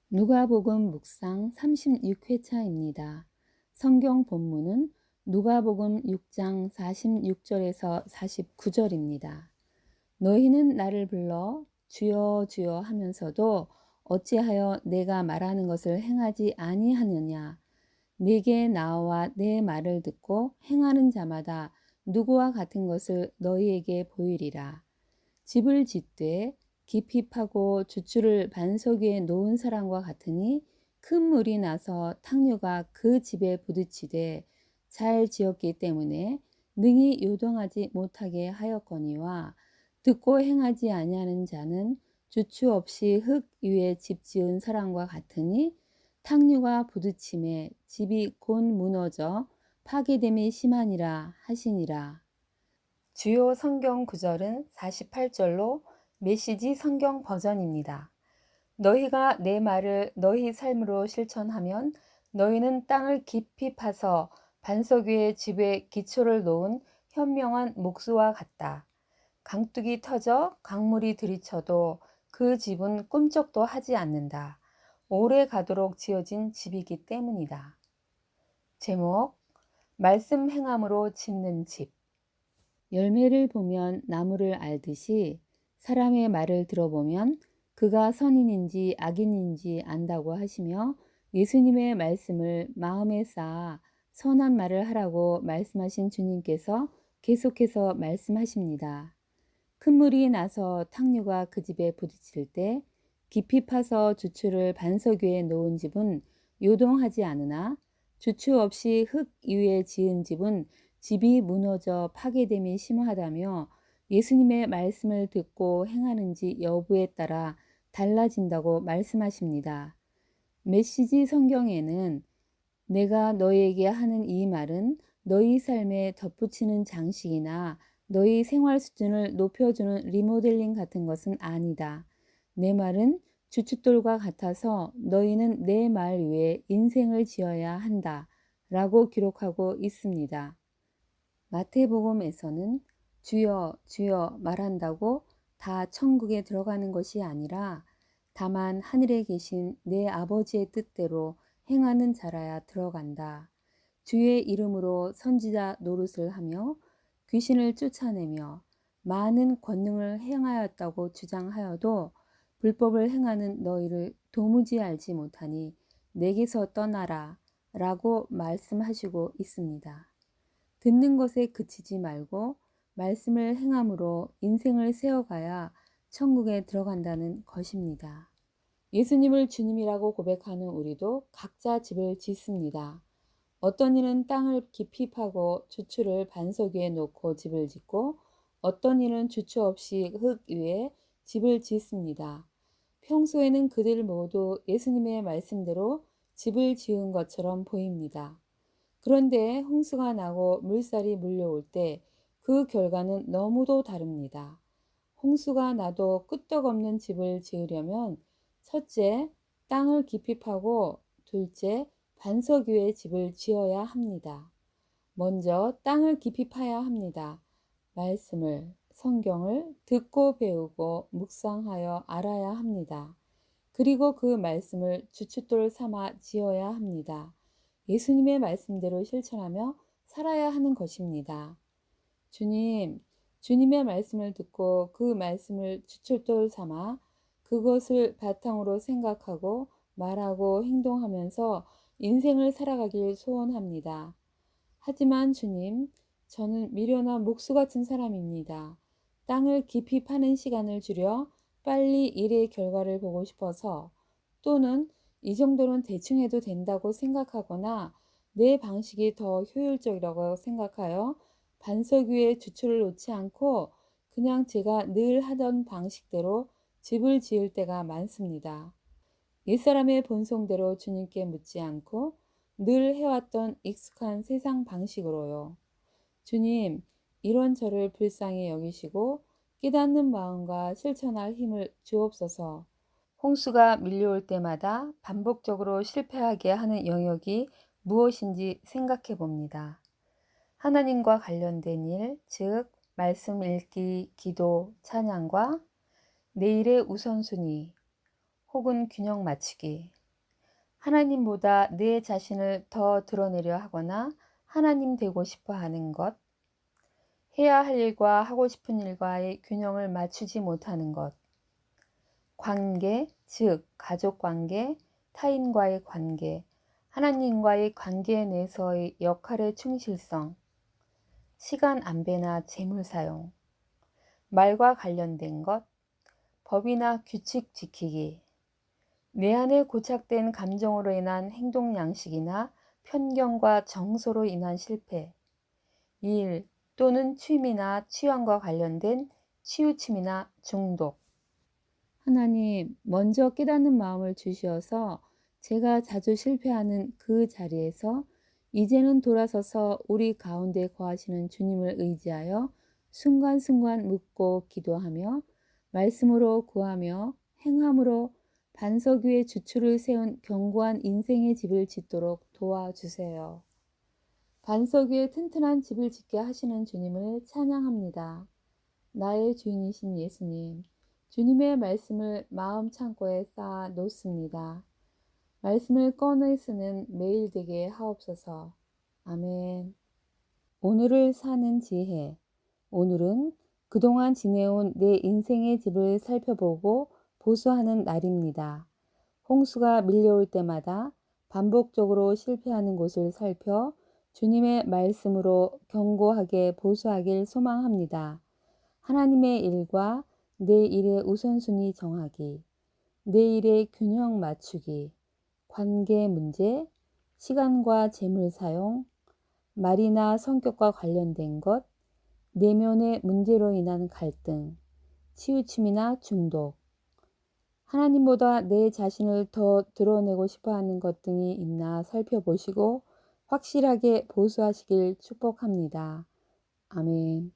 누가복음 묵상 36회차입니다. 성경 본문은 누가복음 6장 46절에서 49절입니다. 너희는 나를 불러 주여 주여 하면서도 어찌하여 내가 말하는 것을 행하지 아니하느냐. 내게 나와 내 말을 듣고 행하는 자마다 누구와 같은 것을 너희에게 보이리라. 집을 짓되 깊이 파고 주추를 반석 위에 놓은 사람과 같으니 큰 물이 나서 탕류가 그 집에 부딪히되 잘 지었기 때문에 능히 요동하지 못하게 하였거니와 듣고 행하지 아니하는 자는 주추 없이 흙 위에 집 지은 사람과 같으니 탕류가 부딪힘에 집이 곧 무너져 파괴됨이 심하니라 하시니라. 주요 성경 구절은 48절로 메시지 성경 버전입니다. 너희가 내 말을 너희 삶으로 실천하면 너희는 땅을 깊이 파서 반석 위에 집에 기초를 놓은 현명한 목수와 같다. 강둑이 터져 강물이 들이쳐도 그 집은 꿈쩍도 하지 않는다. 오래 가도록 지어진 집이기 때문이다. 제목, 말씀 행함으로 짓는 집. 열매를 보면 나무를 알듯이 사람의 말을 들어보면 그가 선인인지 악인인지 안다고 하시며 예수님의 말씀을 마음에 쌓아 선한 말을 하라고 말씀하신 주님께서 계속해서 말씀하십니다. 큰 물이 나서 탕류가 그 집에 부딪힐 때 깊이 파서 주추를 반석 위에 놓은 집은 요동하지 않으나 주추 없이 흙 위에 지은 집은 집이 무너져 파괴됨이 심하다며 예수님의 말씀을 듣고 행하는지 여부에 따라 달라진다고 말씀하십니다. 메시지 성경에는 내가 너희에게 하는 이 말은 너희 삶에 덧붙이는 장식이나 너희 생활 수준을 높여주는 리모델링 같은 것은 아니다. 내 말은 주춧돌과 같아서 너희는 내 말 위에 인생을 지어야 한다. 라고 기록하고 있습니다. 마태복음에서는 주여 주여 말한다고 다 천국에 들어가는 것이 아니라 다만 하늘에 계신 내 아버지의 뜻대로 행하는 자라야 들어간다. 주의 이름으로 선지자 노릇을 하며 귀신을 쫓아내며 많은 권능을 행하였다고 주장하여도 불법을 행하는 너희를 도무지 알지 못하니 내게서 떠나라 라고 말씀하시고 있습니다. 듣는 것에 그치지 말고 말씀을 행함으로 인생을 세워가야 천국에 들어간다는 것입니다. 예수님을 주님이라고 고백하는 우리도 각자 집을 짓습니다. 어떤 이는 땅을 깊이 파고 주추를 반석 위에 놓고 집을 짓고 어떤 이는 주추 없이 흙 위에 집을 짓습니다. 평소에는 그들 모두 예수님의 말씀대로 집을 지은 것처럼 보입니다. 그런데 홍수가 나고 물살이 몰려올 때 그 결과는 너무도 다릅니다. 홍수가 나도 끄떡없는 집을 지으려면 첫째, 땅을 깊이 파고 둘째, 반석 위에 집을 지어야 합니다. 먼저 땅을 깊이 파야 합니다. 말씀을, 성경을 듣고 배우고 묵상하여 알아야 합니다. 그리고 그 말씀을 주춧돌 삼아 지어야 합니다. 예수님의 말씀대로 실천하며 살아야 하는 것입니다. 주님의 말씀을 듣고 그 말씀을 주춧돌 삼아 그것을 바탕으로 생각하고 말하고 행동하면서 인생을 살아가길 소원합니다. 하지만 주님, 저는 미련한 목수 같은 사람입니다. 땅을 깊이 파는 시간을 줄여 빨리 일의 결과를 보고 싶어서 또는 이 정도는 대충 해도 된다고 생각하거나 내 방식이 더 효율적이라고 생각하여 반석 위에 주추를 놓지 않고 그냥 제가 늘 하던 방식대로 집을 지을 때가 많습니다. 옛사람의 본성대로 주님께 묻지 않고 늘 해왔던 익숙한 세상 방식으로요. 주님, 이런 저를 불쌍히 여기시고 깨닫는 마음과 실천할 힘을 주옵소서. 홍수가 밀려올 때마다 반복적으로 실패하게 하는 영역이 무엇인지 생각해 봅니다. 하나님과 관련된 일, 즉 말씀 읽기, 기도, 찬양과 내 일의 우선순위 혹은 균형 맞추기, 하나님보다 내 자신을 더 드러내려 하거나 하나님 되고 싶어 하는 것, 해야 할 일과 하고 싶은 일과의 균형을 맞추지 못하는 것, 관계, 즉 가족 관계, 타인과의 관계, 하나님과의 관계 내에서의 역할의 충실성, 시간 안배나 재물 사용, 말과 관련된 것, 법이나 규칙 지키기, 내 안에 고착된 감정으로 인한 행동 양식이나 편견과 정서로 인한 실패, 일 또는 취미나 취향과 관련된 치우침이나 중독. 하나님, 먼저 깨닫는 마음을 주시어서 제가 자주 실패하는 그 자리에서 이제는 돌아서서 우리 가운데 거하시는 주님을 의지하여 순간순간 묻고 기도하며 말씀으로 구하며 행함으로 반석 위에 주추를 세운 견고한 인생의 집을 짓도록 도와주세요. 반석 위에 튼튼한 집을 짓게 하시는 주님을 찬양합니다. 나의 주인이신 예수님, 주님의 말씀을 마음 창고에 쌓아 놓습니다. 말씀을 꺼내 쓰는 매일 되게 하옵소서. 아멘. 오늘을 사는 지혜. 오늘은 그동안 지내온 내 인생의 집을 살펴보고 보수하는 날입니다. 홍수가 밀려올 때마다 반복적으로 실패하는 곳을 살펴 주님의 말씀으로 견고하게 보수하길 소망합니다. 하나님의 일과 내 일의 우선순위 정하기, 내 일의 균형 맞추기, 관계 문제, 시간과 재물 사용, 말이나 성격과 관련된 것, 내면의 문제로 인한 갈등, 치우침이나 중독, 하나님보다 내 자신을 더 드러내고 싶어 하는 것 등이 있나 살펴보시고 확실하게 보수하시길 축복합니다. 아멘.